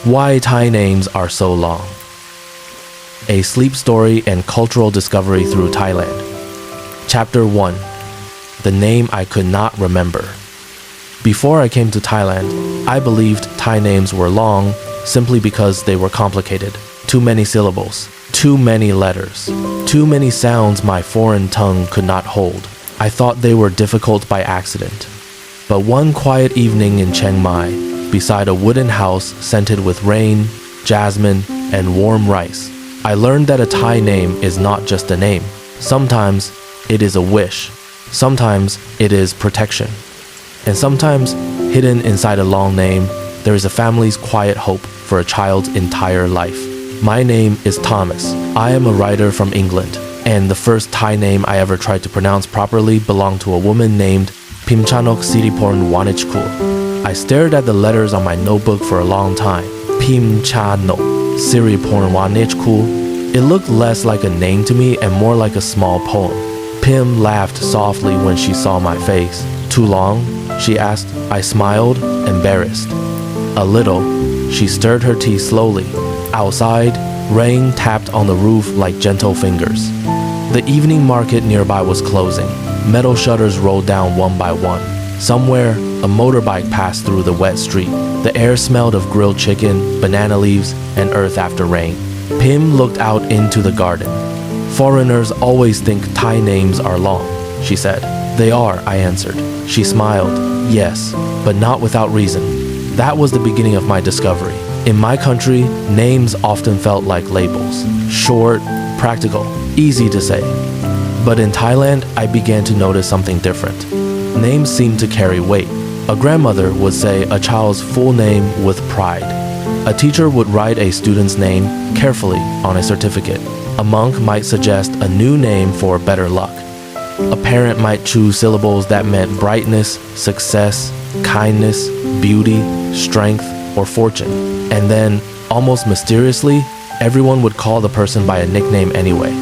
Why Thai names are so long. A sleep story and cultural discovery through Thailand. Chapter 1. The name I could not remember. Before I came to Thailand, I believed Thai names were long simply because they were complicated. Too many syllables, too many letters, too many sounds my foreign tongue could not hold. I thought they were difficult by accident. But one quiet evening in Chiang Mai, beside a wooden house scented with rain, jasmine, and warm rice, I learned that a Thai name is not just a name. Sometimes it is a wish. Sometimes it is protection. And sometimes, hidden inside a long name, there is a family's quiet hope for a child's entire life. My name is Thomas. I am a writer from England, and the first Thai name I ever tried to pronounce properly belonged to a woman named Pimchanok Siriporn Wanichkul. I stared at the letters on my notebook for a long time. Pimchanok Siriporn Wanichkul. It looked less like a name to me and more like a small poem. Pim laughed softly when she saw my face. Too long? She asked. I smiled, embarrassed. A little. She stirred her tea slowly. Outside, rain tapped on the roof like gentle fingers. The evening market nearby was closing. Metal shutters rolled down one by one. Somewhere, a motorbike passed through the wet street. The air smelled of grilled chicken, banana leaves, and earth after rain. Pim looked out into the garden. Foreigners always think Thai names are long, she said. They are, I answered. She smiled. Yes, but not without reason. That was the beginning of my discovery. In my country, names often felt like labels. Short, practical, easy to say. But in Thailand, I began to notice something different. Names seemed to carry weight. A grandmother would say a child's full name with pride. A teacher would write a student's name carefully on a certificate. A monk might suggest a new name for better luck. A parent might choose syllables that meant brightness, success, kindness, beauty, strength, or fortune. And then, almost mysteriously, everyone would call the person by a nickname anyway.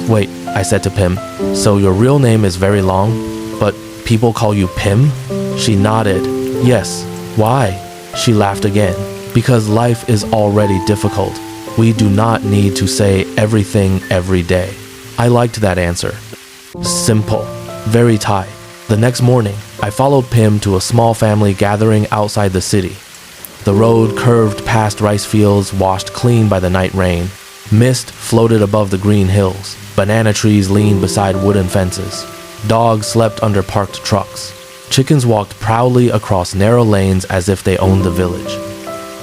Wait, I said to Pim, so your real name is very long, but people call you Pim? She nodded. Yes. Why? She laughed again. Because life is already difficult. We do not need to say everything every day. I liked that answer. Simple. Very Thai. The next morning, I followed Pim to a small family gathering outside the city. The road curved past rice fields washed clean by the night rain. Mist floated above the green hills. Banana trees leaned beside wooden fences. Dogs slept under parked trucks. Chickens walked proudly across narrow lanes as if they owned the village.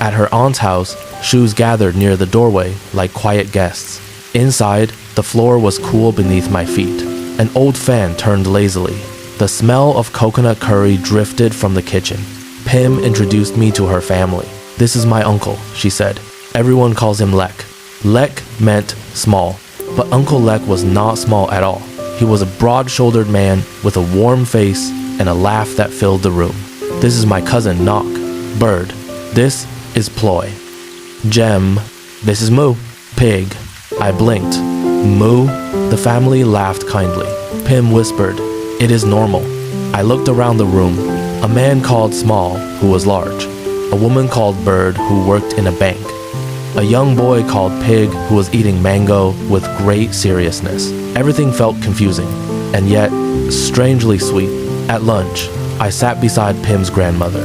At her aunt's house, shoes gathered near the doorway like quiet guests. Inside, the floor was cool beneath my feet. An old fan turned lazily. The smell of coconut curry drifted from the kitchen. Pim introduced me to her family. This is my uncle, she said. Everyone calls him Lek. Lek meant small, but Uncle Lek was not small at all. He was a broad-shouldered man with a warm face and a laugh that filled the room. This is my cousin Nok. Bird. This is Ploy. Gem. This is Moo. Pig. I blinked. Moo? The family laughed kindly. Pim whispered, It is normal. I looked around the room. A man called Small, who was large. A woman called Bird, who worked in a bank. A young boy called Pig, who was eating mango with great seriousness. Everything felt confusing, and yet strangely sweet. At lunch, I sat beside Pim's grandmother.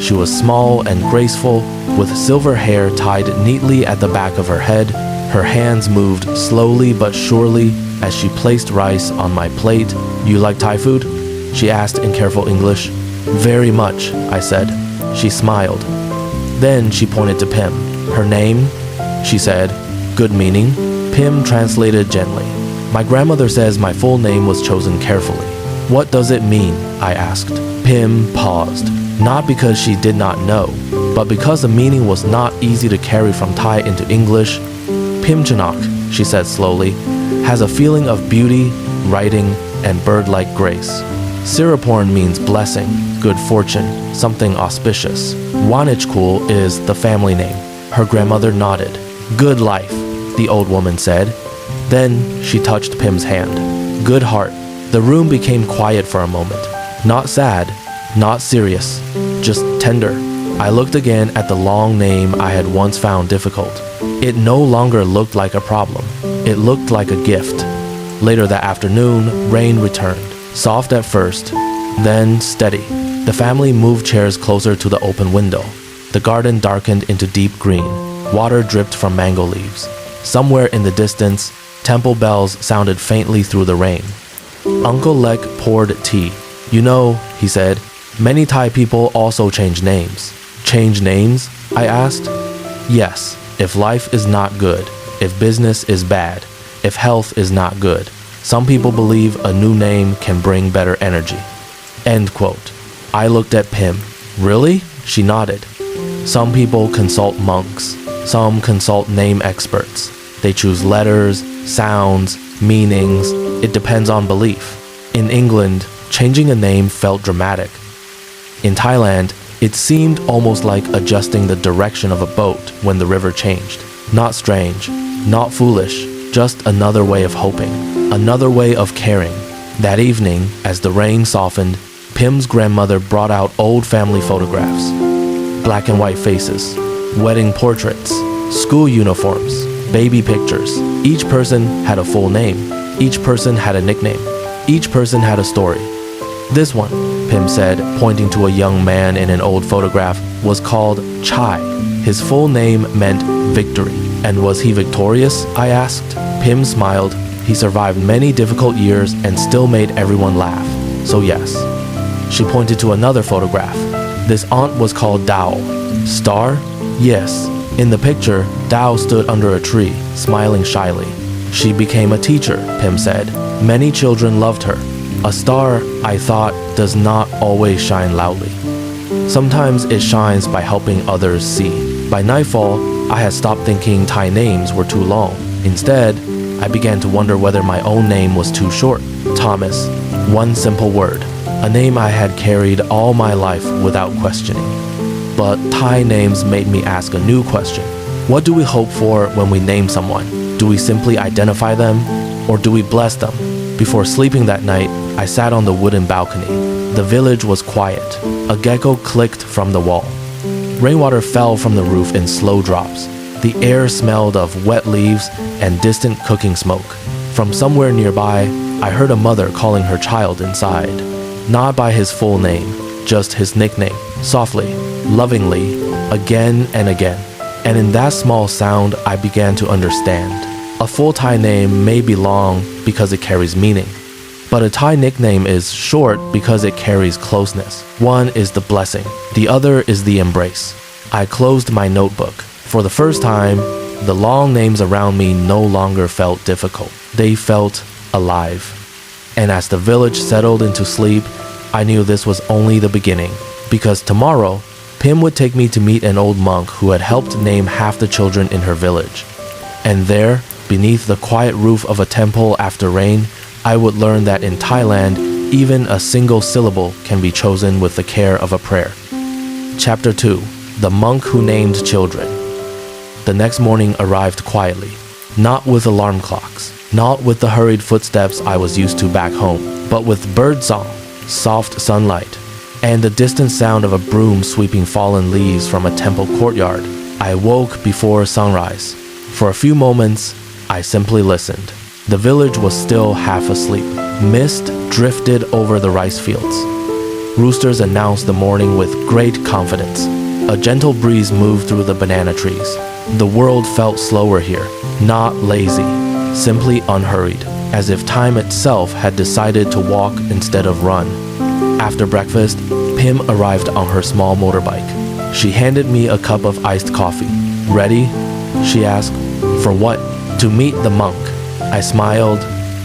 She was small and graceful, with silver hair tied neatly at the back of her head. Her hands moved slowly but surely as she placed rice on my plate. You like Thai food? She asked in careful English. Very much, I said. She smiled. Then she pointed to Pim. Her name? She said. Good meaning? Pim translated gently. My grandmother says my full name was chosen carefully. What does it mean? I asked. Pim paused. Not because she did not know, but because the meaning was not easy to carry from Thai into English. Pimchanak, she said slowly, has a feeling of beauty, writing, and bird-like grace. Siriporn means blessing, good fortune, something auspicious. Wanichkul is the family name. Her grandmother nodded. Good life, the old woman said. Then she touched Pim's hand. Good heart. The room became quiet for a moment. Not sad, not serious, just tender. I looked again at the long name I had once found difficult. It no longer looked like a problem. It looked like a gift. Later that afternoon, rain returned. Soft at first, then steady. The family moved chairs closer to the open window. The garden darkened into deep green. Water dripped from mango leaves. Somewhere in the distance, temple bells sounded faintly through the rain. Uncle Lek poured tea. You know, he said, many Thai people also change names. Change names? I asked. Yes, if life is not good, if business is bad, if health is not good. Some people believe a new name can bring better energy. End quote. I looked at Pim. Really? She nodded. Some people consult monks. Some consult name experts. They choose letters, sounds, meanings. It depends on belief. In England, changing a name felt dramatic. In Thailand, it seemed almost like adjusting the direction of a boat when the river changed. Not strange, not foolish, just another way of hoping, another way of caring. That evening, as the rain softened, Pim's grandmother brought out old family photographs. Black and white faces, wedding portraits, school uniforms, baby pictures. Each person had a full name. Each person had a nickname. Each person had a story. This one, Pim said, pointing to a young man in an old photograph, was called Chai. His full name meant victory. And was he victorious? I asked. Pim smiled. He survived many difficult years and still made everyone laugh. So yes. She pointed to another photograph. This aunt was called Dao. Star? Yes. In the picture, Dao stood under a tree, smiling shyly. She became a teacher, Pim said. Many children loved her. A star, I thought, does not always shine loudly. Sometimes it shines by helping others see. By nightfall, I had stopped thinking Thai names were too long. Instead, I began to wonder whether my own name was too short. Thomas, one simple word, a name I had carried all my life without questioning. But Thai names made me ask a new question. What do we hope for when we name someone? Do we simply identify them, or do we bless them? Before sleeping that night, I sat on the wooden balcony. The village was quiet. A gecko clicked from the wall. Rainwater fell from the roof in slow drops. The air smelled of wet leaves and distant cooking smoke. From somewhere nearby, I heard a mother calling her child inside. Not by his full name, just his nickname, softly, lovingly, again and again. And in that small sound, I began to understand. A full Thai name may be long because it carries meaning. But a Thai nickname is short because it carries closeness. One is the blessing, the other is the embrace. I closed my notebook. For the first time, the long names around me no longer felt difficult. They felt alive. And as the village settled into sleep, I knew this was only the beginning. Because tomorrow, Pim would take me to meet an old monk who had helped name half the children in her village. And there, beneath the quiet roof of a temple after rain, I would learn that in Thailand, even a single syllable can be chosen with the care of a prayer. Chapter 2. The Monk Who Named Children. The next morning arrived quietly, not with alarm clocks, not with the hurried footsteps I was used to back home, but with birdsong, soft sunlight, and the distant sound of a broom sweeping fallen leaves from a temple courtyard. I woke before sunrise. For a few moments, I simply listened. The village was still half asleep. Mist drifted over the rice fields. Roosters announced the morning with great confidence. A gentle breeze moved through the banana trees. The world felt slower here, not lazy, simply unhurried, as if time itself had decided to walk instead of run. After breakfast, Pim arrived on her small motorbike. She handed me a cup of iced coffee. Ready? She asked. For what? To meet the monk. I smiled.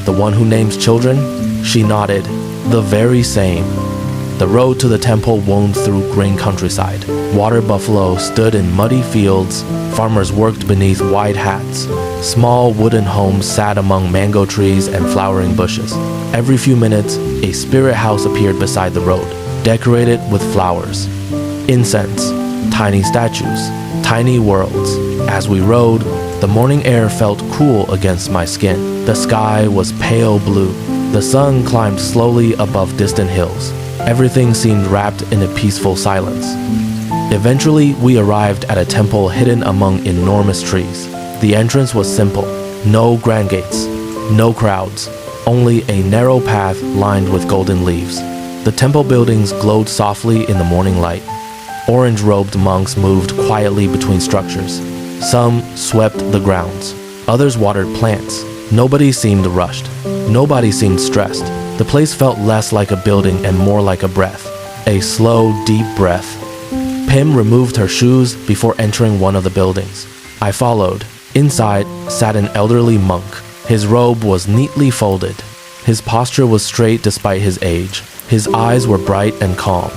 The one who names children? She nodded. The very same. The road to the temple wound through green countryside. Water buffalo stood in muddy fields. Farmers worked beneath wide hats. Small wooden homes sat among mango trees and flowering bushes. Every few minutes, a spirit house appeared beside the road, decorated with flowers. Incense, tiny statues, tiny worlds. As we rode, the morning air felt cool against my skin. The sky was pale blue. The sun climbed slowly above distant hills. Everything seemed wrapped in a peaceful silence. Eventually, we arrived at a temple hidden among enormous trees. The entrance was simple. No grand gates, no crowds, only a narrow path lined with golden leaves. The temple buildings glowed softly in the morning light. Orange-robed monks moved quietly between structures. Some swept the grounds. Others watered plants. Nobody seemed rushed. Nobody seemed stressed. The place felt less like a building and more like a breath. A slow, deep breath. Pim removed her shoes before entering one of the buildings. I followed. Inside sat an elderly monk. His robe was neatly folded. His posture was straight despite his age. His eyes were bright and calm.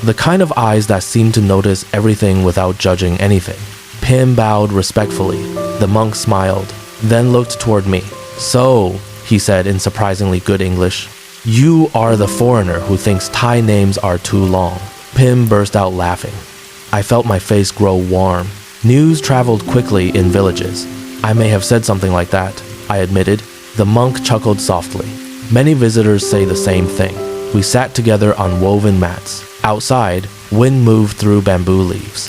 The kind of eyes that seemed to notice everything without judging anything. Pim bowed respectfully. The monk smiled, then looked toward me. "So," he said in surprisingly good English, "you are the foreigner who thinks Thai names are too long." Pim burst out laughing. I felt my face grow warm. News traveled quickly in villages. "I may have said something like that," I admitted. The monk chuckled softly. "Many visitors say the same thing." We sat together on woven mats. Outside, wind moved through bamboo leaves.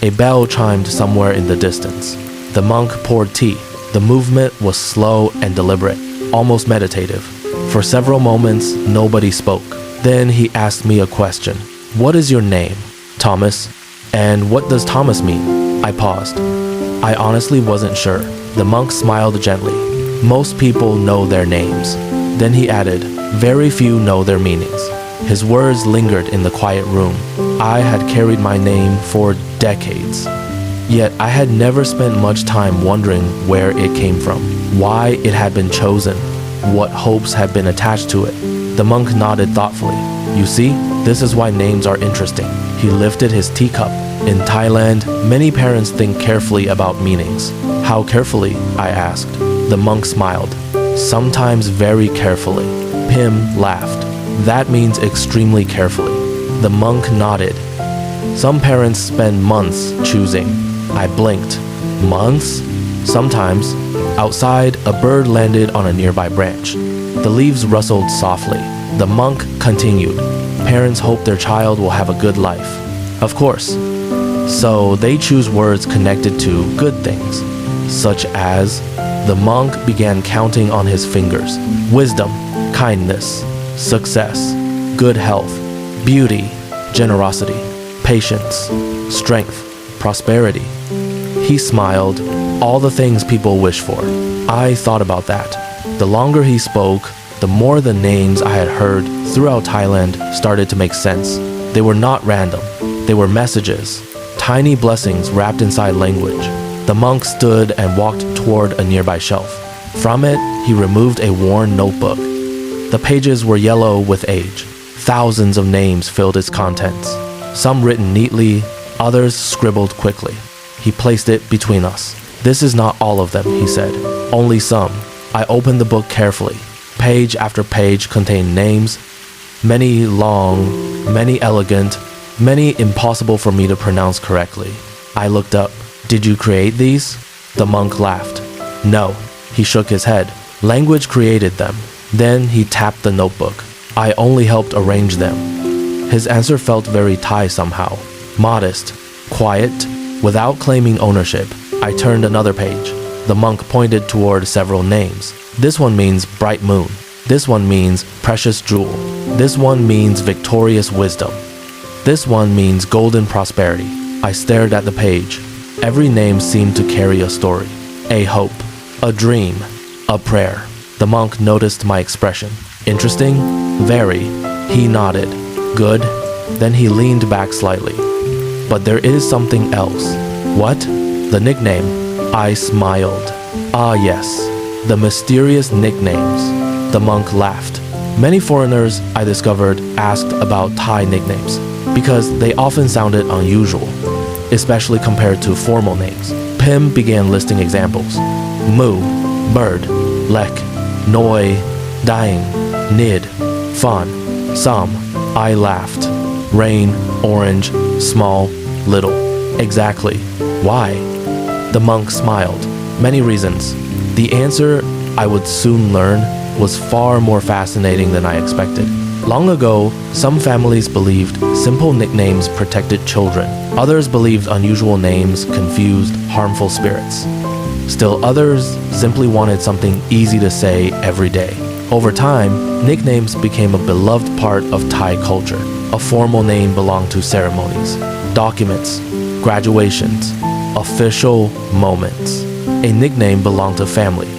A bell chimed somewhere in the distance. The monk poured tea. The movement was slow and deliberate, almost meditative. For several moments, nobody spoke. Then he asked me a question. "What is your name?" "Thomas." "And what does Thomas mean?" I paused. I honestly wasn't sure. The monk smiled gently. "Most people know their names." Then he added, "Very few know their meanings." His words lingered in the quiet room. I had carried my name for decades. Yet I had never spent much time wondering where it came from, why it had been chosen, what hopes had been attached to it. The monk nodded thoughtfully. "You see, this is why names are interesting." He lifted his teacup. In Thailand, many parents think carefully about meanings. "How carefully?" I asked. The monk smiled. "Sometimes very carefully." Pim laughed. "That means extremely carefully." The monk nodded. "Some parents spend months choosing." I blinked. "Months?" "Sometimes." Outside, a bird landed on a nearby branch. The leaves rustled softly. The monk continued. "Parents hope their child will have a good life." "Of course." "So they choose words connected to good things, such as..." The monk began counting on his fingers. "Wisdom, kindness, success, good health, beauty, generosity, patience, strength, prosperity." He smiled. "All the things people wish for." I thought about that. The longer he spoke, the more the names I had heard throughout Thailand started to make sense. They were not random. They were messages, tiny blessings wrapped inside language. The monk stood and walked toward a nearby shelf. From it, he removed a worn notebook. The pages were yellow with age. Thousands of names filled its contents, some written neatly, others scribbled quickly. He placed it between us. "This is not all of them," he said. "Only some." I opened the book carefully. Page after page contained names, many long, many elegant, many impossible for me to pronounce correctly. I looked up. "Did you create these?" The monk laughed. "No." He shook his head. "Language created them." Then he tapped the notebook. "I only helped arrange them." His answer felt very Thai somehow. Modest, quiet, without claiming ownership. I turned another page. The monk pointed toward several names. "This one means bright moon. This one means precious jewel. This one means victorious wisdom. This one means golden prosperity." I stared at the page. Every name seemed to carry a story, a hope, a dream, a prayer. The monk noticed my expression. "Interesting?" "Very." He nodded. "Good." Then he leaned back slightly. "But there is something else." "What?" "The nickname." I smiled. "Ah, yes. The mysterious nicknames." The monk laughed. Many foreigners, I discovered, asked about Thai nicknames because they often sounded unusual, especially compared to formal names. Pim began listing examples. Mu, bird. Lek, Noi, dying. Nid, fun. Some. I laughed. Rain, orange, small, little. Exactly. Why? The monk smiled. Many reasons. The answer, I would soon learn, was far more fascinating than I expected. Long ago, some families believed simple nicknames protected children. Others believed unusual names confused harmful spirits. Still others simply wanted something easy to say every day. Over time, nicknames became a beloved part of Thai culture. A formal name belonged to ceremonies, documents, graduations, official moments. A nickname belonged to family,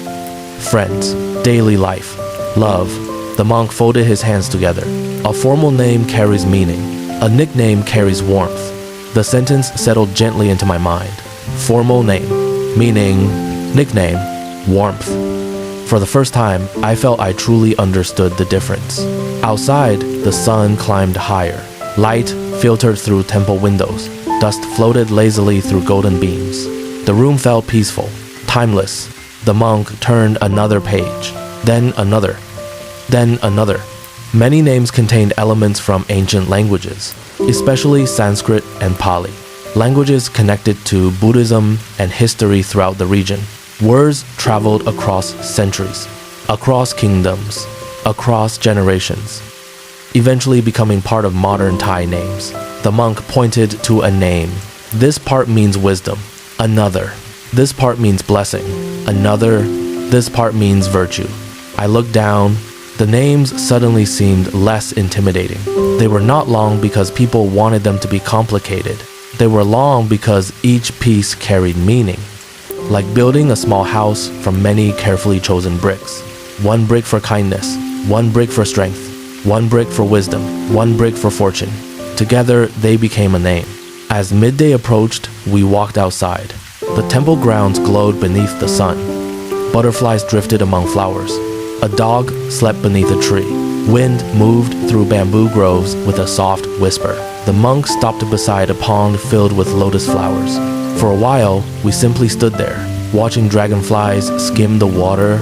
friends, daily life, love. The monk folded his hands together. A formal name carries meaning. A nickname carries warmth. The sentence settled gently into my mind. Formal name, meaning, nickname, warmth. For the first time, I felt I truly understood the difference. Outside, the sun climbed higher. Light filtered through temple windows. Dust floated lazily through golden beams. The room felt peaceful, timeless. The monk turned another page, then another, then another. Many names contained elements from ancient languages, especially Sanskrit and Pali, languages connected to Buddhism and history throughout the region. Words traveled across centuries, across kingdoms, across generations, eventually becoming part of modern Thai names. The monk pointed to a name. This part means wisdom. Another. This part means blessing. Another. This part means virtue. I looked down. The names suddenly seemed less intimidating. They were not long because people wanted them to be complicated. They were long because each piece carried meaning. Like building a small house from many carefully chosen bricks. One brick for kindness, one brick for strength, one brick for wisdom, one brick for fortune. Together, they became a name. As midday approached, we walked outside. The temple grounds glowed beneath the sun. Butterflies drifted among flowers. A dog slept beneath a tree. Wind moved through bamboo groves with a soft whisper. The monk stopped beside a pond filled with lotus flowers. For a while, we simply stood there, watching dragonflies skim the water.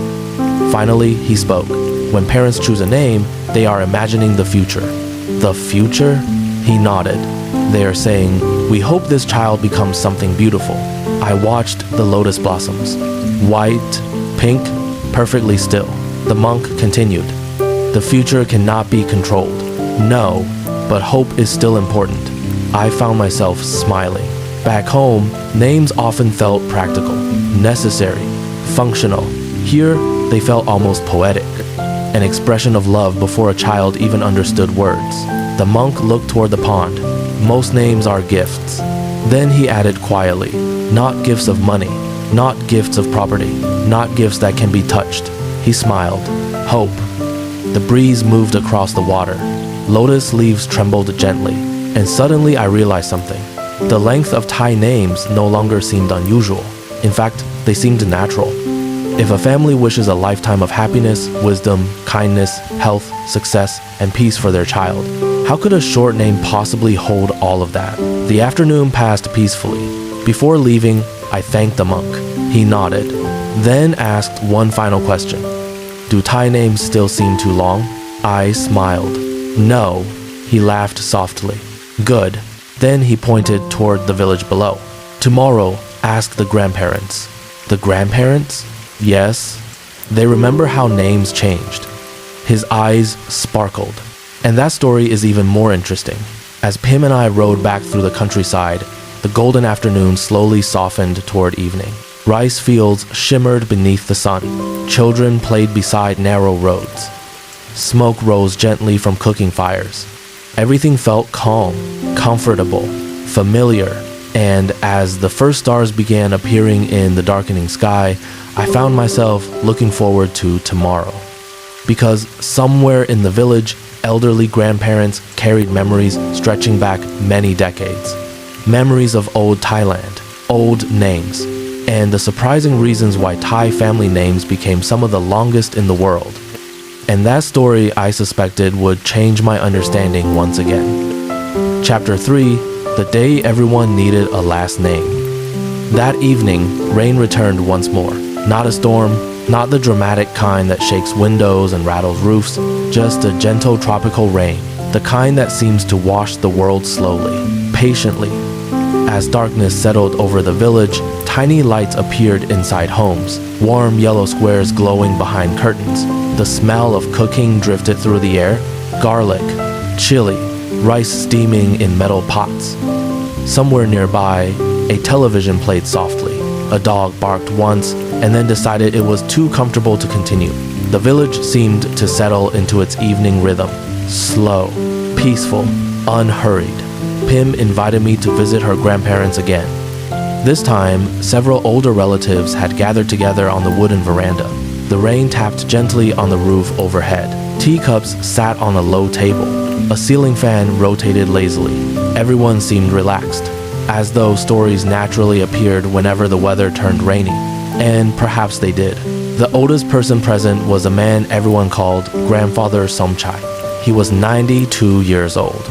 Finally, he spoke. When parents choose a name, they are imagining the future. The future? He nodded. They are saying, we hope this child becomes something beautiful. I watched the lotus blossoms. White, pink, perfectly still. The monk continued. The future cannot be controlled. No, but hope is still important. I found myself smiling. Back home, names often felt practical, necessary, functional. Here, they felt almost poetic, an expression of love before a child even understood words. The monk looked toward the pond. Most names are gifts. Then he added quietly, not gifts of money, not gifts of property, not gifts that can be touched. He smiled. Hope. The breeze moved across the water. Lotus leaves trembled gently, and suddenly I realized something. The length of Thai names no longer seemed unusual. In fact, they seemed natural. If a family wishes a lifetime of happiness, wisdom, kindness, health, success, and peace for their child, how could a short name possibly hold all of that? The afternoon passed peacefully. Before leaving, I thanked the monk. He nodded, then asked one final question. Do Thai names still seem too long? I smiled. No. He laughed softly. Good. Then he pointed toward the village below. Tomorrow, ask the grandparents. The grandparents? Yes. They remember how names changed. His eyes sparkled. And that story is even more interesting. As Pim and I rode back through the countryside, the golden afternoon slowly softened toward evening. Rice fields shimmered beneath the sun. Children played beside narrow roads. Smoke rose gently from cooking fires. Everything felt calm, comfortable, familiar, and as the first stars began appearing in the darkening sky, I found myself looking forward to tomorrow. Because somewhere in the village, elderly grandparents carried memories stretching back many decades. Memories of old Thailand, old names, and the surprising reasons why Thai family names became some of the longest in the world. And that story, I suspected, would change my understanding once again. Chapter 3, The Day Everyone Needed a Last Name. That evening, rain returned once more. Not a storm, not the dramatic kind that shakes windows and rattles roofs, just a gentle tropical rain, the kind that seems to wash the world slowly, patiently. As darkness settled over the village, tiny lights appeared inside homes, warm yellow squares glowing behind curtains. The smell of cooking drifted through the air. garlic, chili, rice steaming in metal pots. Somewhere nearby, a television played softly. A dog barked once and then decided it was too comfortable to continue. The village seemed to settle into its evening rhythm. Slow, peaceful, unhurried. Pim invited me to visit her grandparents again. This time, several older relatives had gathered together on the wooden veranda. The rain tapped gently on the roof overhead. Teacups sat on a low table. A ceiling fan rotated lazily. Everyone seemed relaxed, as though stories naturally appeared whenever the weather turned rainy. And perhaps they did. The oldest person present was a man everyone called Grandfather Somchai. He was 92 years old.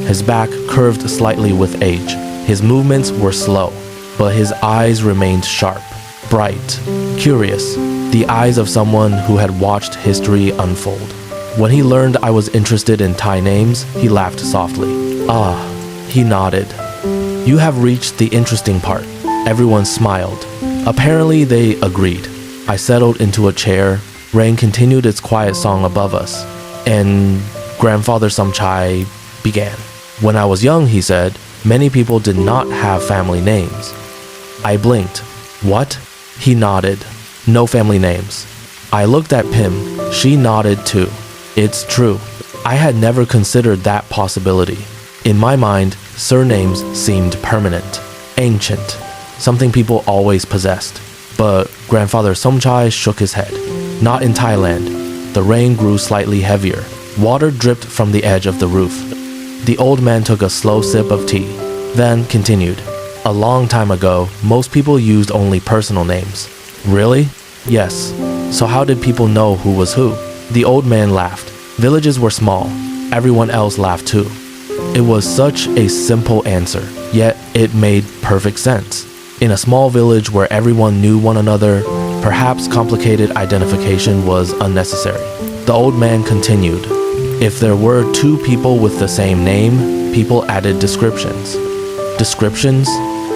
His back curved slightly with age. His movements were slow, but his eyes remained sharp, bright, curious, the eyes of someone who had watched history unfold. When he learned I was interested in Thai names, he laughed softly. Ah, he nodded. You have reached the interesting part. Everyone smiled. Apparently they agreed. I settled into a chair. Rain continued its quiet song above us, and Grandfather Somchai began. When I was young, he said, many people did not have family names. I blinked. What? He nodded. No family names. I looked at Pim. She nodded too. It's true. I had never considered that possibility. In my mind, surnames seemed permanent, ancient, something people always possessed. But Grandfather Somchai shook his head. Not in Thailand. The rain grew slightly heavier. Water dripped from the edge of the roof. The old man took a slow sip of tea, then continued. A long time ago, most people used only personal names. Really? Yes. So how did people know who was who? The old man laughed. Villages were small. Everyone else laughed too. It was such a simple answer, yet it made perfect sense. In a small village where everyone knew one another, perhaps complicated identification was unnecessary. The old man continued. If there were two people with the same name, people added descriptions. Descriptions?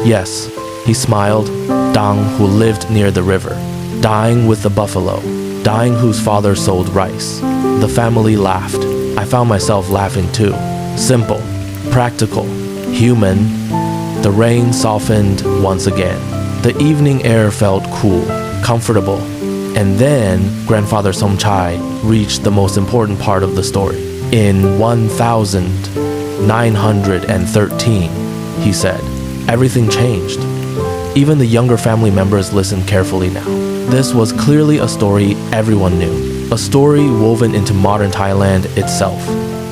Yes. He smiled. Dang, who lived near the river. Dying with the buffalo. Dying whose father sold rice. The family laughed. I found myself laughing too. Simple, practical, human. The rain softened once again. The evening air felt cool, comfortable. And then Grandfather Somchai reached the most important part of the story. In 1913, he said, everything changed. Even the younger family members listened carefully now. This was clearly a story everyone knew. A story woven into modern Thailand itself.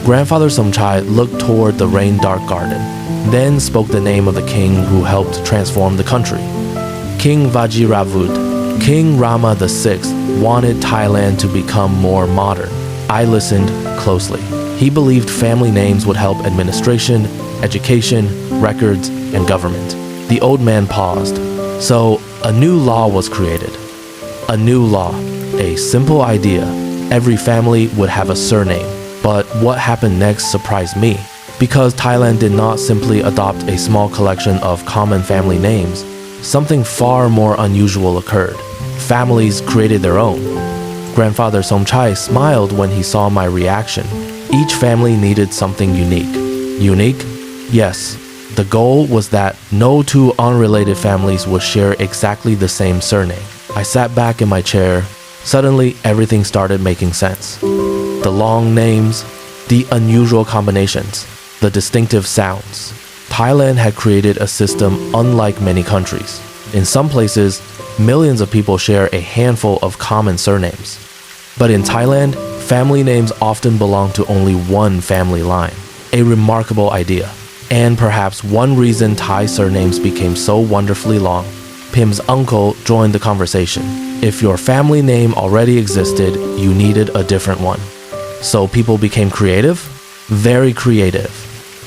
Grandfather Somchai looked toward the rain-dark garden, then spoke the name of the king who helped transform the country. King Vajiravud. King Rama VI wanted Thailand to become more modern. I listened closely. He believed family names would help administration, education, records, and government. The old man paused. So a new law was created. A new law. A simple idea. Every family would have a surname. But what happened next surprised me. Because Thailand did not simply adopt a small collection of common family names, something far more unusual occurred. Families created their own. Grandfather Somchai smiled when he saw my reaction. Each family needed something unique. Unique? Yes. The goal was that no two unrelated families would share exactly the same surname. I sat back in my chair. Suddenly, everything started making sense. The long names, the unusual combinations, the distinctive sounds. Thailand had created a system unlike many countries. In some places, millions of people share a handful of common surnames. But in Thailand, family names often belong to only one family line. A remarkable idea. And perhaps one reason Thai surnames became so wonderfully long. Pim's uncle joined the conversation. If your family name already existed, you needed a different one. So people became creative? Very creative.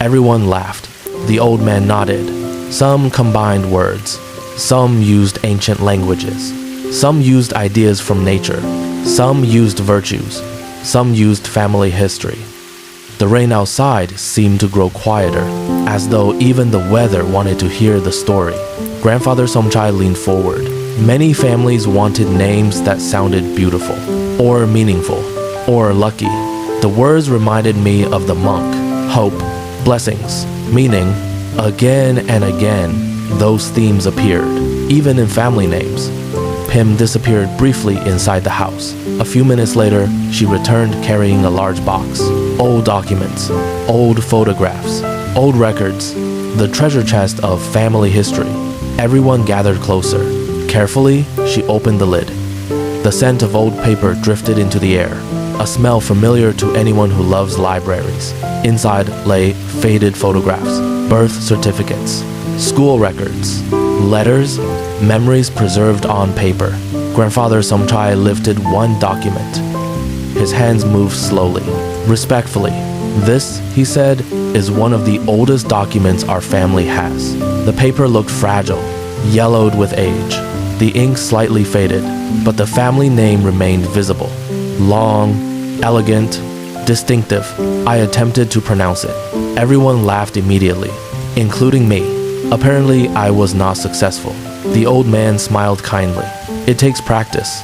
Everyone laughed. The old man nodded. Some combined words. Some used ancient languages. Some used ideas from nature. Some used virtues. Some used family history. The rain outside seemed to grow quieter, as though even the weather wanted to hear the story. Grandfather Somchai leaned forward. Many families wanted names that sounded beautiful, or meaningful, or lucky. The words reminded me of the monk, hope, blessings, meaning, again and again, those themes appeared, even in family names. Pim disappeared briefly inside the house. A few minutes later, she returned carrying a large box. Old documents, old photographs, old records, the treasure chest of family history. Everyone gathered closer. Carefully, she opened the lid. The scent of old paper drifted into the air, a smell familiar to anyone who loves libraries. Inside lay faded photographs, birth certificates, school records, letters, memories preserved on paper. Grandfather Somchai lifted one document. His hands moved slowly, respectfully. This, he said, is one of the oldest documents our family has. The paper looked fragile, yellowed with age. The ink slightly faded, but the family name remained visible. Long, elegant, distinctive. I attempted to pronounce it. Everyone laughed immediately, including me. Apparently, I was not successful. The old man smiled kindly. It takes practice.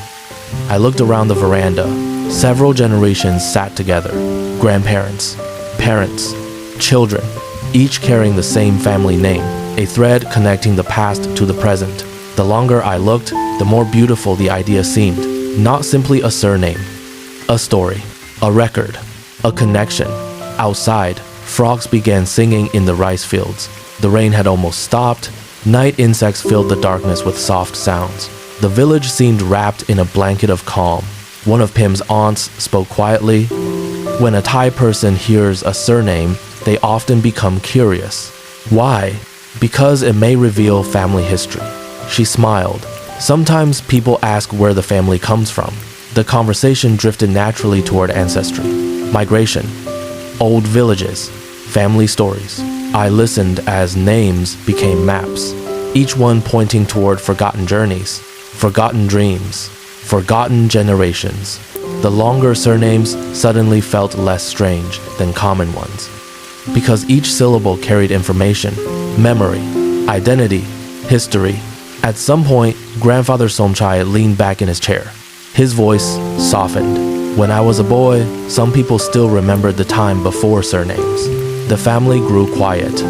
I looked around the veranda. Several generations sat together. Grandparents, parents, children, each carrying the same family name, a thread connecting the past to the present. The longer I looked, the more beautiful the idea seemed. Not simply a surname, a story, a record, a connection. Outside, frogs began singing in the rice fields. The rain had almost stopped. Night insects filled the darkness with soft sounds. The village seemed wrapped in a blanket of calm. One of Pim's aunts spoke quietly. When a Thai person hears a surname, they often become curious. Why? Because it may reveal family history. She smiled. Sometimes people ask where the family comes from. The conversation drifted naturally toward ancestry, migration, old villages, family stories. I listened as names became maps, each one pointing toward forgotten journeys, forgotten dreams, forgotten generations. The longer surnames suddenly felt less strange than common ones, because each syllable carried information, memory, identity, history. At some point, Grandfather Somchai leaned back in his chair. His voice softened. When I was a boy, some people still remembered the time before surnames. The family grew quiet.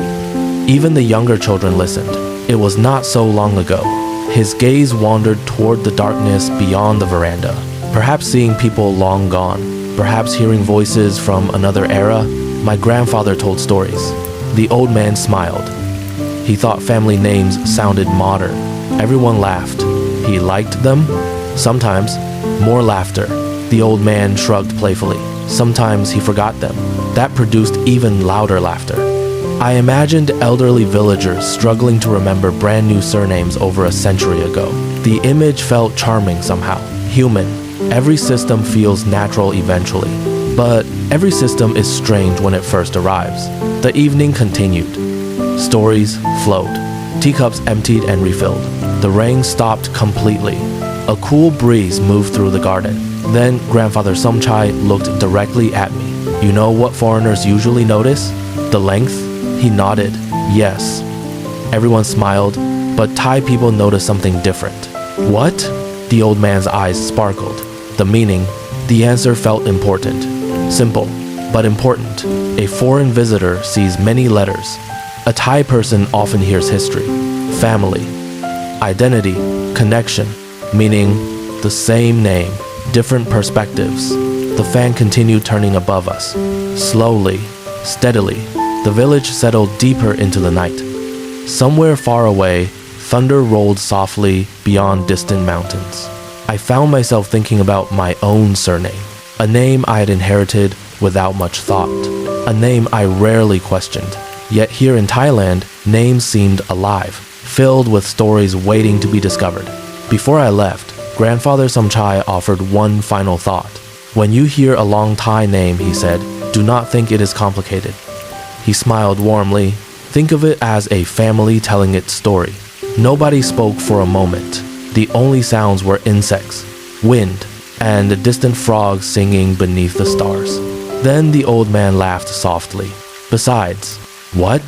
Even the younger children listened. It was not so long ago. His gaze wandered toward the darkness beyond the veranda, perhaps seeing people long gone, perhaps hearing voices from another era. My grandfather told stories. The old man smiled. He thought family names sounded modern. Everyone laughed. He liked them. Sometimes, more laughter. The old man shrugged playfully. Sometimes he forgot them. That produced even louder laughter. I imagined elderly villagers struggling to remember brand new surnames over a century ago. The image felt charming somehow, human. Every system feels natural eventually, but every system is strange when it first arrives. The evening continued. Stories flowed. Teacups emptied and refilled. The rain stopped completely. A cool breeze moved through the garden. Then Grandfather Somchai looked directly at me. You know what foreigners usually notice? The length? He nodded. Yes. Everyone smiled, but Thai people noticed something different. What? The old man's eyes sparkled. The meaning? The answer felt important. Simple, but important. A foreign visitor sees many letters. A Thai person often hears history, family, identity, connection, meaning the same name, different perspectives. The fan continued turning above us. Slowly, steadily, the village settled deeper into the night. Somewhere far away, thunder rolled softly beyond distant mountains. I found myself thinking about my own surname, a name I had inherited without much thought, a name I rarely questioned. Yet here in Thailand, names seemed alive, filled with stories waiting to be discovered. Before I left, Grandfather Somchai offered one final thought. When you hear a long Thai name, he said, do not think it is complicated. He smiled warmly. Think of it as a family telling its story. Nobody spoke for a moment. The only sounds were insects, wind, and the distant frogs singing beneath the stars. Then the old man laughed softly. Besides, what?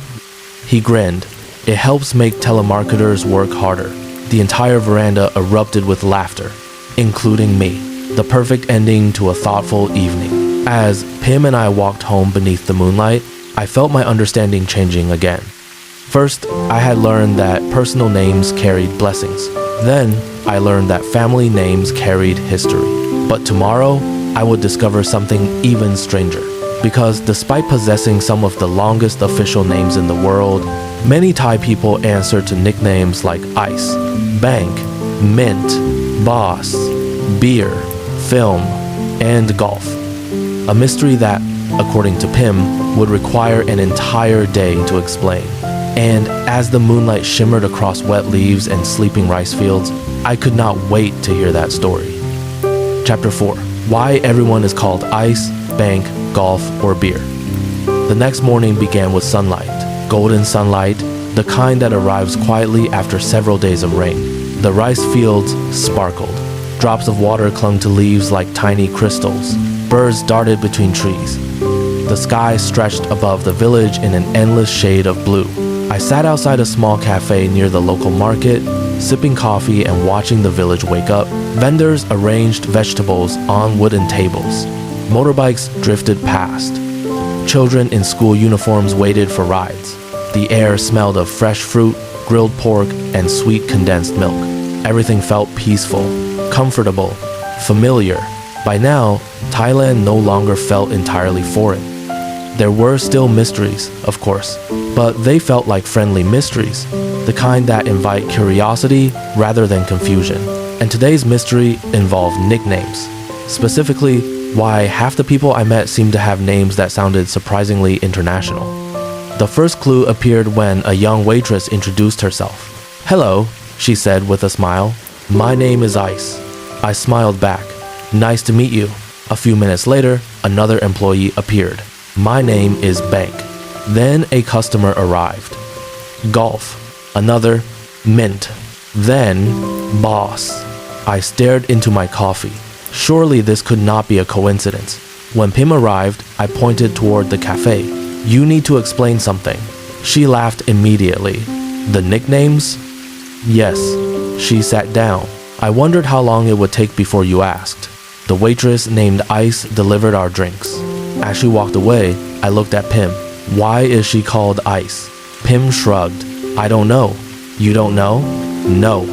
He grinned. It helps make telemarketers work harder. The entire veranda erupted with laughter, including me. The perfect ending to a thoughtful evening. As Pim and I walked home beneath the moonlight, I felt my understanding changing again. First, I had learned that personal names carried blessings. Then, I learned that family names carried history. But tomorrow, I would discover something even stranger. Because despite possessing some of the longest official names in the world, many Thai people answer to nicknames like ice, bank, mint, boss, beer, film, and golf. A mystery that, according to Pim, would require an entire day to explain. And as the moonlight shimmered across wet leaves and sleeping rice fields, I could not wait to hear that story. Chapter 4. Why everyone is called ice, bank, golf, or beer. The next morning began with sunlight, golden sunlight, the kind that arrives quietly after several days of rain. The rice fields sparkled. Drops of water clung to leaves like tiny crystals. Birds darted between trees. The sky stretched above the village in an endless shade of blue. I sat outside a small cafe near the local market, sipping coffee and watching the village wake up. Vendors arranged vegetables on wooden tables. Motorbikes drifted past. Children in school uniforms waited for rides. The air smelled of fresh fruit, grilled pork, and sweet condensed milk. Everything felt peaceful, comfortable, familiar. By now, Thailand no longer felt entirely foreign. There were still mysteries, of course, but they felt like friendly mysteries, the kind that invite curiosity rather than confusion. And today's mystery involved nicknames. Specifically, why half the people I met seemed to have names that sounded surprisingly international. The first clue appeared when a young waitress introduced herself. "Hello," she said with a smile. "My name is Ice." I smiled back. "Nice to meet you." A few minutes later, another employee appeared. "My name is Bank." Then a customer arrived. "Golf." Another, "Mint." Then, "Boss." I stared into my coffee. Surely this could not be a coincidence. When Pim arrived, I pointed toward the cafe. "You need to explain something." She laughed immediately. "The nicknames?" "Yes." She sat down. I wondered how long it would take before you asked. The waitress named Ice delivered our drinks. As she walked away, I looked at Pim. "Why is she called Ice?" Pim shrugged. "I don't know." "You don't know?" "No."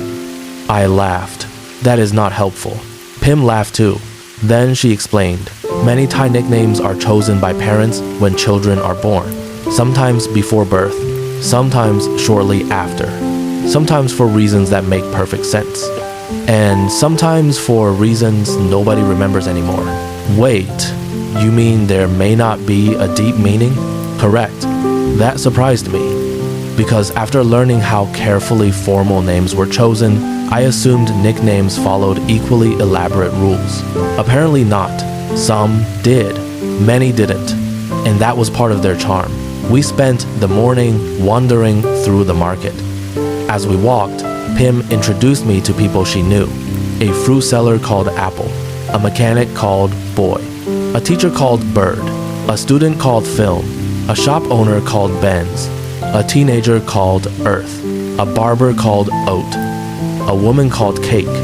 I laughed. "That is not helpful." Pim laughed too. Then she explained. Many Thai nicknames are chosen by parents when children are born. Sometimes before birth, sometimes shortly after. Sometimes for reasons that make perfect sense. And sometimes for reasons nobody remembers anymore. Wait, you mean there may not be a deep meaning? Correct. That surprised me. Because after learning how carefully formal names were chosen, I assumed nicknames followed equally elaborate rules. Apparently not. Some did. Many didn't. And that was part of their charm. We spent the morning wandering through the market. As we walked, Pim introduced me to people she knew. A fruit seller called Apple, a mechanic called Boy, a teacher called Bird, a student called Film, a shop owner called Benz, a teenager called Earth, a barber called Oat, a woman called Cake,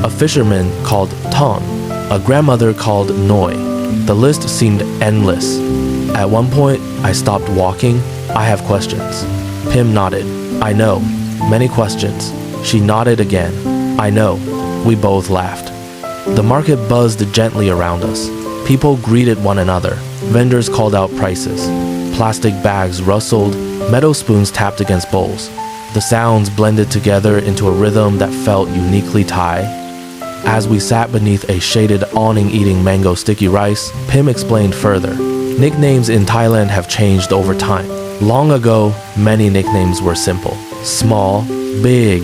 a fisherman called Ton, a grandmother called Noi. The list seemed endless. At one point, I stopped walking. "I have questions." Pim nodded. "I know. Many questions." She nodded again. "I know." We both laughed. The market buzzed gently around us. People greeted one another. Vendors called out prices. Plastic bags rustled. Metal spoons tapped against bowls. The sounds blended together into a rhythm that felt uniquely Thai. As we sat beneath a shaded awning eating mango sticky rice, Pim explained further. Nicknames in Thailand have changed over time. Long ago, many nicknames were simple. Small, big,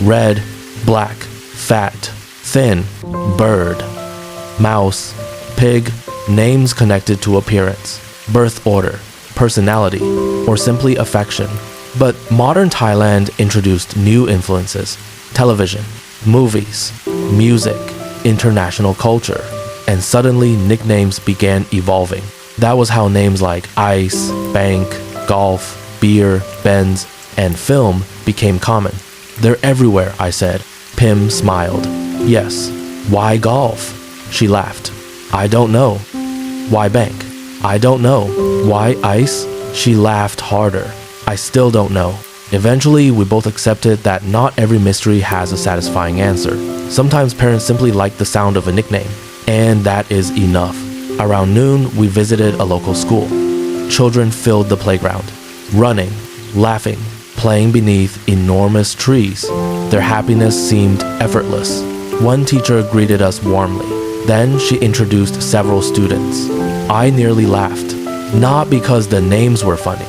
red, black, fat, thin, bird, mouse, pig, names connected to appearance, birth order, personality, or simply affection. But modern Thailand introduced new influences: television, movies, music, international culture, and suddenly nicknames began evolving. That was how names like Ice, Bank, Golf, Beer, Benz, and Film became common. "They're everywhere," I said. Pim smiled. "Yes. Why golf?" She laughed. "I don't know." Why bank? I don't know. Why ice? She laughed harder. I still don't know. Eventually, we both accepted that not every mystery has a satisfying answer. Sometimes parents simply like the sound of a nickname, and that is enough. Around noon, we visited a local school. Children filled the playground, running, laughing, playing beneath enormous trees. Their happiness seemed effortless. One teacher greeted us warmly. Then she introduced several students. I nearly laughed, not because the names were funny,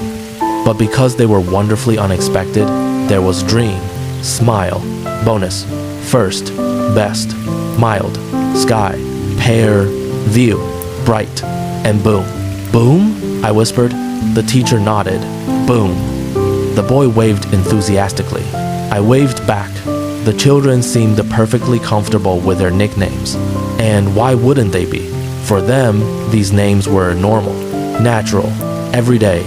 but because they were wonderfully unexpected. There was dream, smile, bonus, first, best, mild, sky, pair, view, bright, and boom. Boom? I whispered. The teacher nodded. Boom. The boy waved enthusiastically. I waved back. The children seemed perfectly comfortable with their nicknames. And why wouldn't they be? For them, these names were normal, natural, everyday.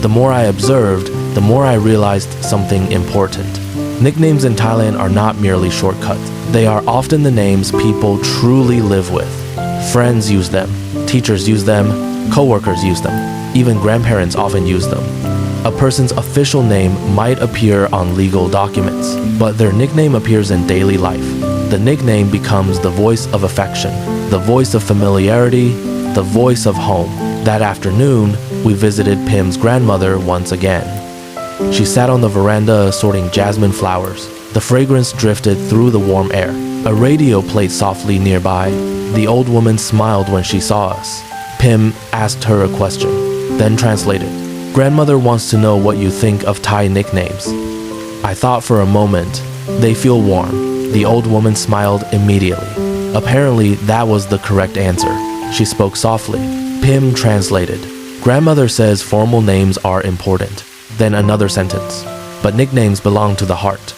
The more I observed, the more I realized something important. Nicknames in Thailand are not merely shortcuts. They are often the names people truly live with. Friends use them, teachers use them, co-workers use them, even grandparents often use them. A person's official name might appear on legal documents, but their nickname appears in daily life. The nickname becomes the voice of affection, the voice of familiarity, the voice of home. That afternoon, we visited Pim's grandmother once again. She sat on the veranda sorting jasmine flowers. The fragrance drifted through the warm air. A radio played softly nearby. The old woman smiled when she saw us. Pim asked her a question, then translated. Grandmother wants to know what you think of Thai nicknames. I thought for a moment. They feel warm. The old woman smiled immediately. Apparently, that was the correct answer. She spoke softly. Pim translated. Grandmother says formal names are important. Then another sentence. But nicknames belong to the heart.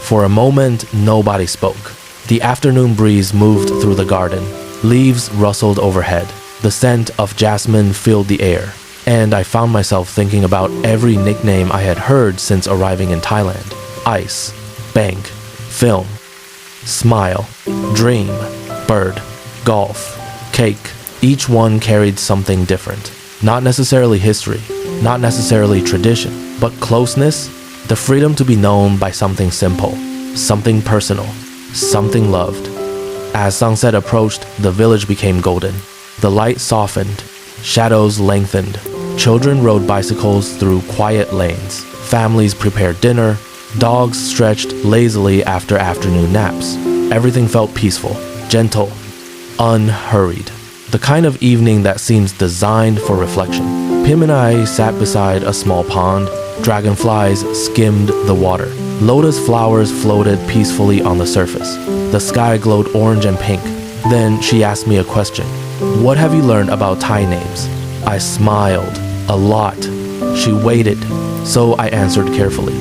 For a moment, nobody spoke. The afternoon breeze moved through the garden. Leaves rustled overhead. The scent of jasmine filled the air. And I found myself thinking about every nickname I had heard since arriving in Thailand. Ice, bank, film, smile, dream, bird, golf, cake. Each one carried something different. Not necessarily history, not necessarily tradition, but closeness, the freedom to be known by something simple, something personal, something loved. As sunset approached, the village became golden. The light softened, shadows lengthened. Children rode bicycles through quiet lanes. Families prepared dinner. Dogs stretched lazily after afternoon naps. Everything felt peaceful, gentle, unhurried. The kind of evening that seems designed for reflection. Pim and I sat beside a small pond. Dragonflies skimmed the water. Lotus flowers floated peacefully on the surface. The sky glowed orange and pink. Then she asked me a question. What have you learned about Thai names? I smiled. A lot. She waited, so I answered carefully.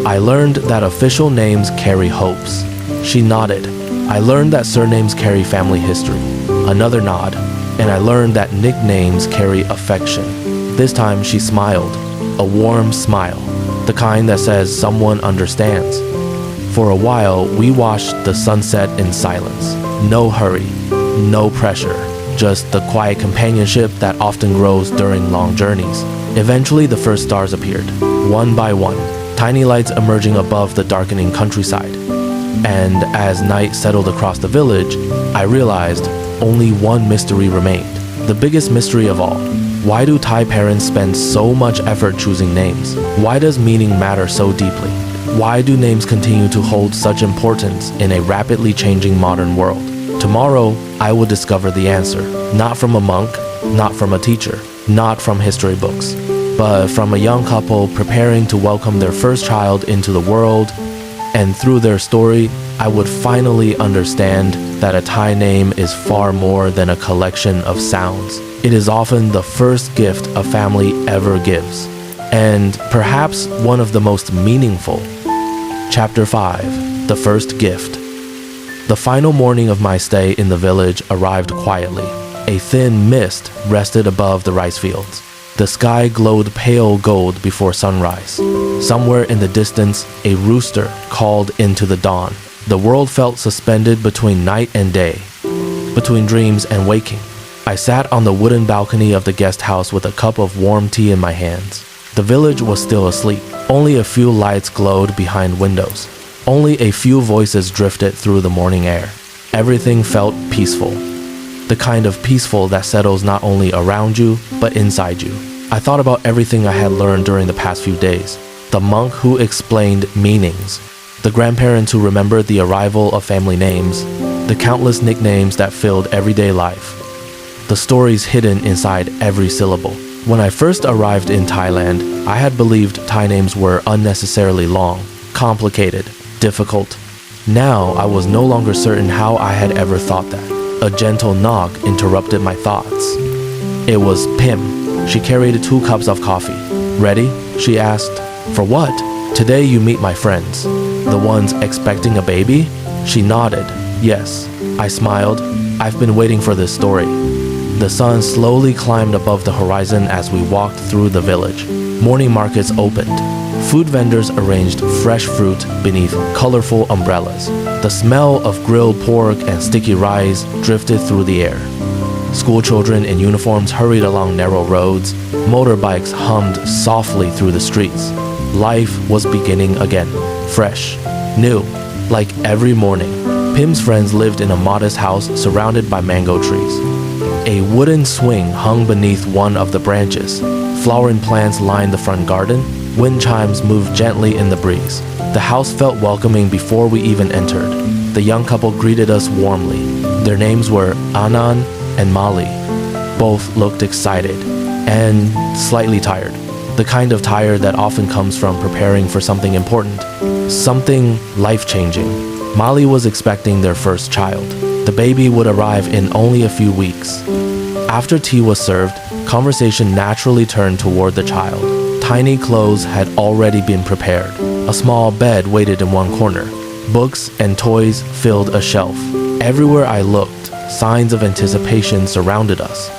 I learned that official names carry hopes. She nodded. I learned that surnames carry family history. Another nod. And I learned that nicknames carry affection. This time she smiled. A warm smile. The kind that says someone understands. For a while, we watched the sunset in silence. No hurry. No pressure. Just the quiet companionship that often grows during long journeys. Eventually, the first stars appeared, one by one, tiny lights emerging above the darkening countryside. And as night settled across the village, I realized only one mystery remained. The biggest mystery of all. Why do Thai parents spend so much effort choosing names? Why does meaning matter so deeply? Why do names continue to hold such importance in a rapidly changing modern world? Tomorrow, I will discover the answer, not from a monk, not from a teacher, not from history books, but from a young couple preparing to welcome their first child into the world. And through their story, I would finally understand that a Thai name is far more than a collection of sounds. It is often the first gift a family ever gives, and perhaps one of the most meaningful. Chapter 5. The First Gift. The final morning of my stay in the village arrived quietly. A thin mist rested above the rice fields. The sky glowed pale gold before sunrise. Somewhere in the distance, a rooster called into the dawn. The world felt suspended between night and day, between dreams and waking. I sat on the wooden balcony of the guest house with a cup of warm tea in my hands. The village was still asleep. Only a few lights glowed behind windows. Only a few voices drifted through the morning air. Everything felt peaceful. The kind of peaceful that settles not only around you, but inside you. I thought about everything I had learned during the past few days. The monk who explained meanings. The grandparents who remembered the arrival of family names. The countless nicknames that filled everyday life. The stories hidden inside every syllable. When I first arrived in Thailand, I had believed Thai names were unnecessarily long, complicated, difficult. Now I was no longer certain how I had ever thought that. A gentle knock interrupted my thoughts. It was Pim. She carried 2 cups of coffee. Ready? She asked. For what? Today you meet my friends. The ones expecting a baby? She nodded. Yes. I smiled. I've been waiting for this story. The sun slowly climbed above the horizon as we walked through the village. Morning markets opened. Food vendors arranged fresh fruit beneath colorful umbrellas. The smell of grilled pork and sticky rice drifted through the air. School children in uniforms hurried along narrow roads. Motorbikes hummed softly through the streets. Life was beginning again, fresh, new, like every morning. Pim's friends lived in a modest house surrounded by mango trees. A wooden swing hung beneath one of the branches. Flowering plants lined the front garden. Wind chimes moved gently in the breeze. The house felt welcoming before we even entered. The young couple greeted us warmly. Their names were Anand and Mali. Both looked excited and slightly tired. The kind of tired that often comes from preparing for something important, something life-changing. Mali was expecting their first child. The baby would arrive in only a few weeks. After tea was served, conversation naturally turned toward the child. Tiny clothes had already been prepared. A small bed waited in one corner. Books and toys filled a shelf. Everywhere I looked, signs of anticipation surrounded us.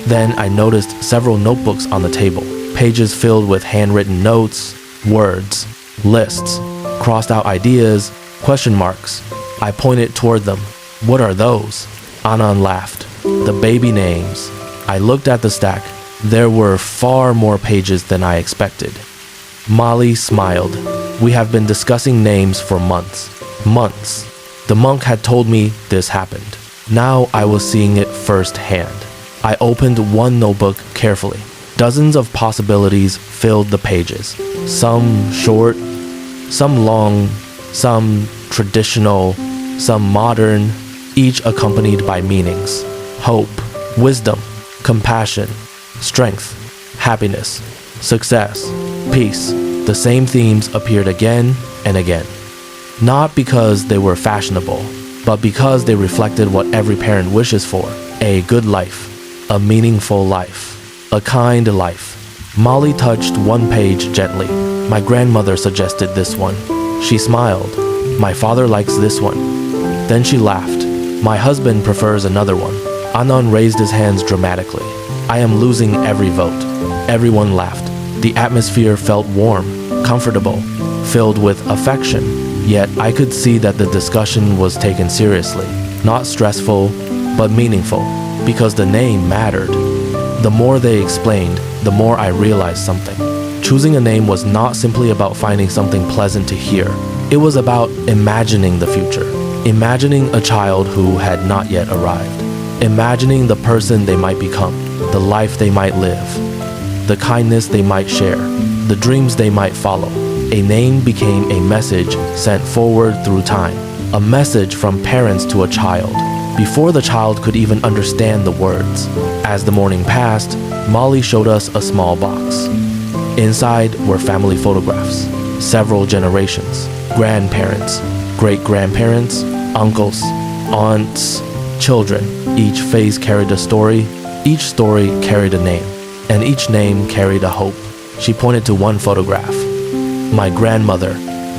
Then I noticed several notebooks on the table, pages filled with handwritten notes, words, lists, crossed out ideas, question marks. I pointed toward them. What are those? Anand laughed. The baby names. I looked at the stack. There were far more pages than I expected. Molly smiled. We have been discussing names for months. Months. The monk had told me this happened. Now I was seeing it firsthand. I opened one notebook carefully. Dozens of possibilities filled the pages. Some short, some long, some traditional, some modern, each accompanied by meanings. Hope, wisdom, compassion, strength, happiness, success, peace. The same themes appeared again and again. Not because they were fashionable, but because they reflected what every parent wishes for. A good life, a meaningful life, a kind life. Molly touched one page gently. My grandmother suggested this one. She smiled. My father likes this one. Then she laughed. My husband prefers another one. Anand raised his hands dramatically. I am losing every vote. Everyone laughed. The atmosphere felt warm, comfortable, filled with affection. Yet I could see that the discussion was taken seriously, not stressful, but meaningful, because the name mattered. The more they explained, the more I realized something. Choosing a name was not simply about finding something pleasant to hear. It was about imagining the future. Imagining a child who had not yet arrived. Imagining the person they might become, the life they might live, the kindness they might share, the dreams they might follow. A name became a message sent forward through time, a message from parents to a child, before the child could even understand the words. As the morning passed, Molly showed us a small box. Inside were family photographs, several generations, grandparents, great-grandparents, uncles, aunts, children. Each face carried a story, each story carried a name, and each name carried a hope. She pointed to one photograph. My grandmother,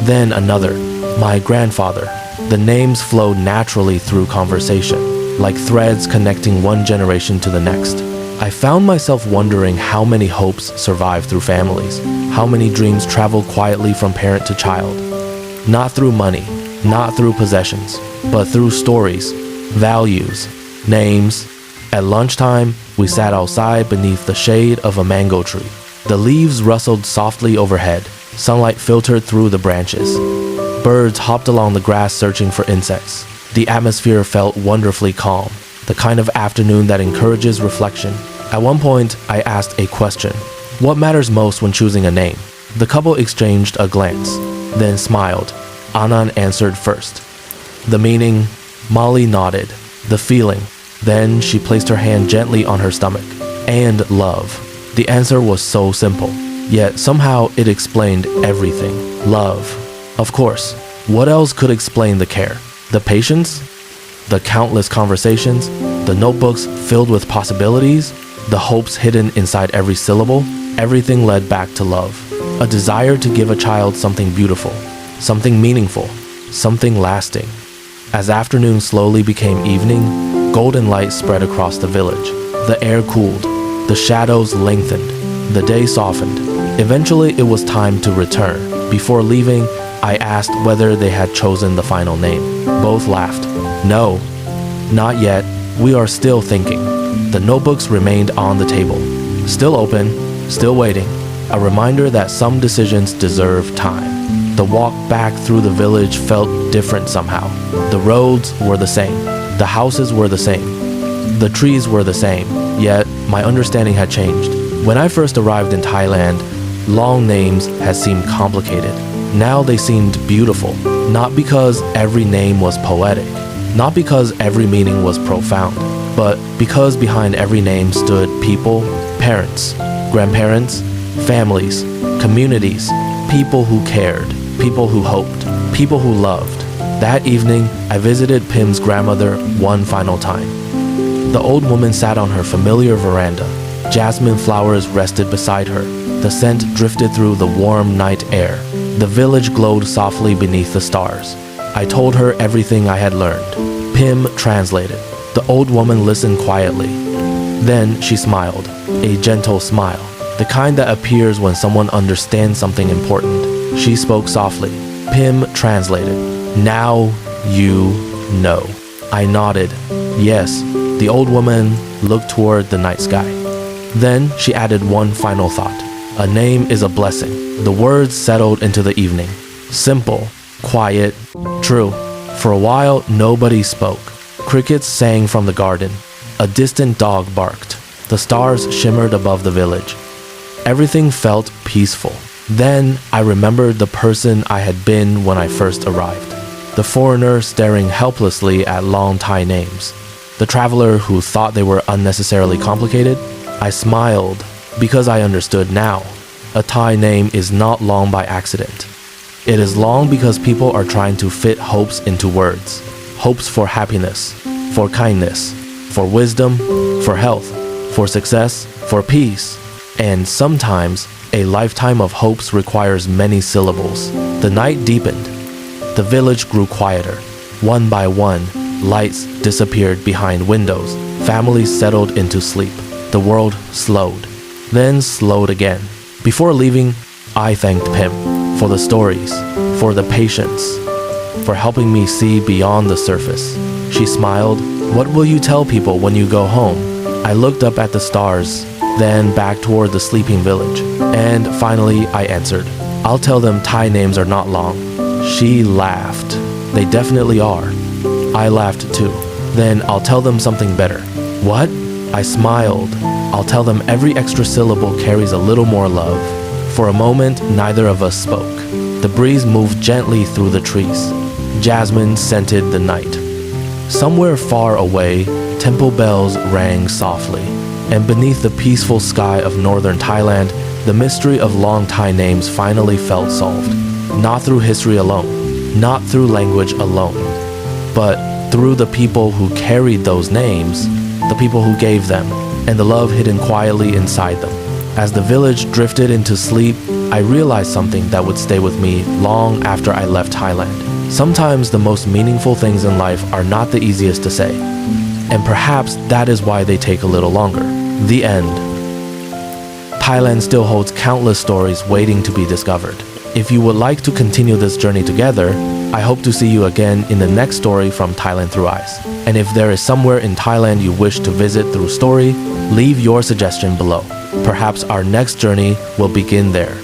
then another, my grandfather. The names flowed naturally through conversation, like threads connecting one generation to the next. I found myself wondering how many hopes survive through families, how many dreams travel quietly from parent to child. Not through money, not through possessions, but through stories, values, names, At lunchtime, we sat outside beneath the shade of a mango tree. The leaves rustled softly overhead. Sunlight filtered through the branches. Birds hopped along the grass searching for insects. The atmosphere felt wonderfully calm, the kind of afternoon that encourages reflection. At one point, I asked a question. What matters most when choosing a name? The couple exchanged a glance, then smiled. Anand answered first. The meaning, Molly nodded. The feeling, then she placed her hand gently on her stomach. And love. The answer was so simple, yet somehow it explained everything. Love. Of course, what else could explain the care? The patience? The countless conversations? The notebooks filled with possibilities? The hopes hidden inside every syllable? Everything led back to love. A desire to give a child something beautiful, something meaningful, something lasting. As afternoon slowly became evening, golden light spread across the village. The air cooled. The shadows lengthened. The day softened. Eventually, it was time to return. Before leaving, I asked whether they had chosen the final name. Both laughed. No, not yet. We are still thinking. The notebooks remained on the table. Still open, still waiting. A reminder that some decisions deserve time. The walk back through the village felt different somehow. The roads were the same. The houses were the same. The trees were the same. Yet, my understanding had changed. When I first arrived in Thailand, long names had seemed complicated. Now they seemed beautiful, not because every name was poetic, not because every meaning was profound, but because behind every name stood people, parents, grandparents, families, communities, people who cared, people who hoped, people who loved. That evening, I visited Pim's grandmother one final time. The old woman sat on her familiar veranda. Jasmine flowers rested beside her. The scent drifted through the warm night air. The village glowed softly beneath the stars. I told her everything I had learned. Pim translated. The old woman listened quietly. Then she smiled, a gentle smile, the kind that appears when someone understands something important. She spoke softly. Pim translated. Now you know. I nodded. Yes. The old woman looked toward the night sky. Then she added one final thought. A name is a blessing. The words settled into the evening. Simple, quiet, true. For a while, nobody spoke. Crickets sang from the garden. A distant dog barked. The stars shimmered above the village. Everything felt peaceful. Then I remembered the person I had been when I first arrived. The foreigner staring helplessly at long Thai names. The traveler who thought they were unnecessarily complicated. I smiled because I understood now. A Thai name is not long by accident. It is long because people are trying to fit hopes into words. Hopes for happiness, for kindness, for wisdom, for health, for success, for peace. And sometimes, a lifetime of hopes requires many syllables. The night deepened. The village grew quieter. One by one, lights disappeared behind windows. Families settled into sleep. The world slowed, then slowed again. Before leaving, I thanked Pim for the stories, for the patience, for helping me see beyond the surface. She smiled. What will you tell people when you go home? I looked up at the stars, then back toward the sleeping village. And finally, I answered, I'll tell them Thai names are not long. She laughed. They definitely are. I laughed too. Then I'll tell them something better. What? I smiled. I'll tell them every extra syllable carries a little more love. For a moment, neither of us spoke. The breeze moved gently through the trees. Jasmine scented the night. Somewhere far away, temple bells rang softly. And beneath the peaceful sky of northern Thailand, the mystery of long Thai names finally felt solved. Not through history alone, not through language alone, but through the people who carried those names, the people who gave them, and the love hidden quietly inside them. As the village drifted into sleep, I realized something that would stay with me long after I left Thailand. Sometimes the most meaningful things in life are not the easiest to say, and perhaps that is why they take a little longer. The end. Thailand still holds countless stories waiting to be discovered. If you would like to continue this journey together, I hope to see you again in the next story from Thailand Through Eyes. And if there is somewhere in Thailand you wish to visit through story, leave your suggestion below. Perhaps our next journey will begin there.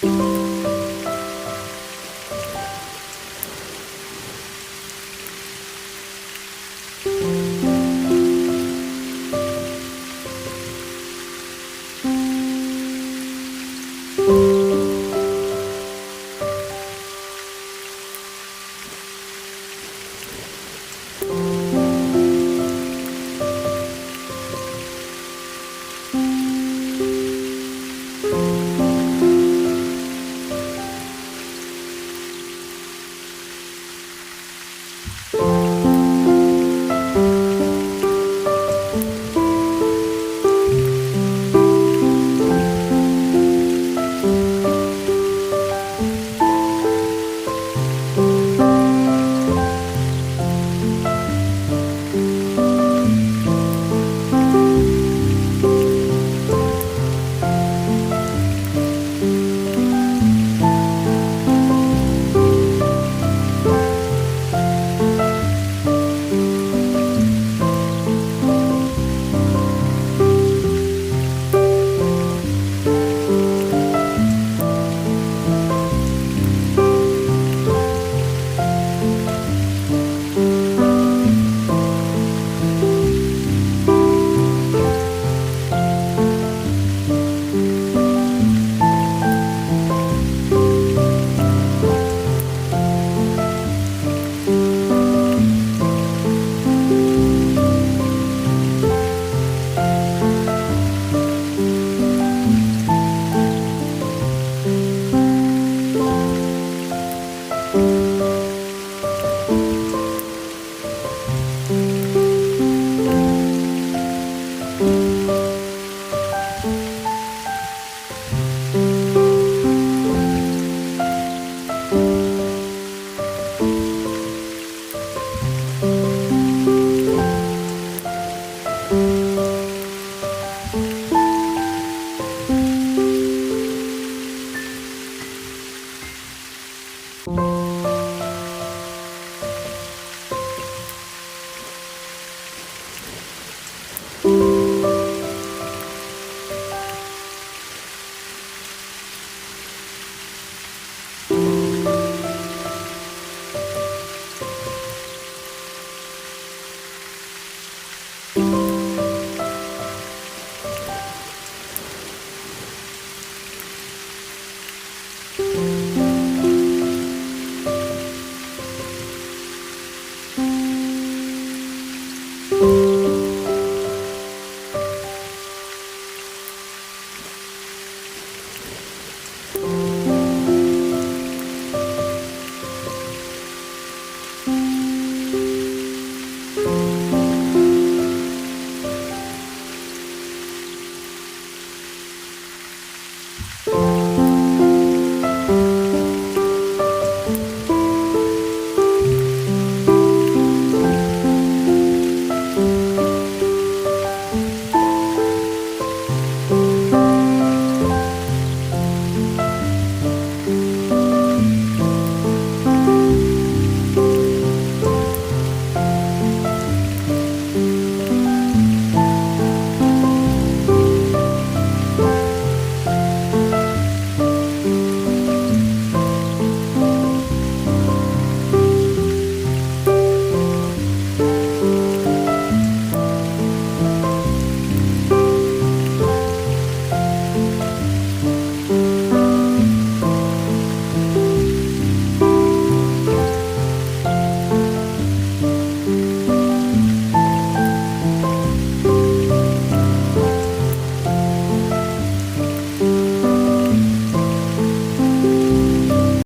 you.